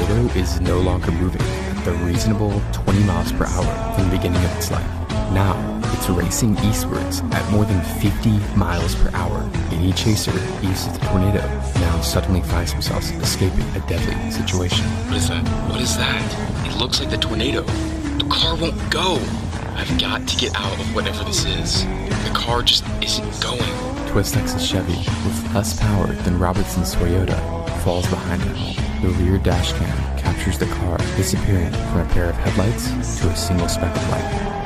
tornado is no longer moving at the reasonable 20 miles per hour from the beginning of its life. Now, it's racing eastwards at more than 50 miles per hour. Any chaser used to the tornado now suddenly finds themselves escaping a deadly situation. What is that? What is that? It looks like the tornado. The car won't go. I've got to get out of whatever this is. The car just isn't going. Twistex's Chevy, with less power than Robertson's Toyota, falls behind him. The rear dash cam captures the car disappearing from a pair of headlights to a single speck of light.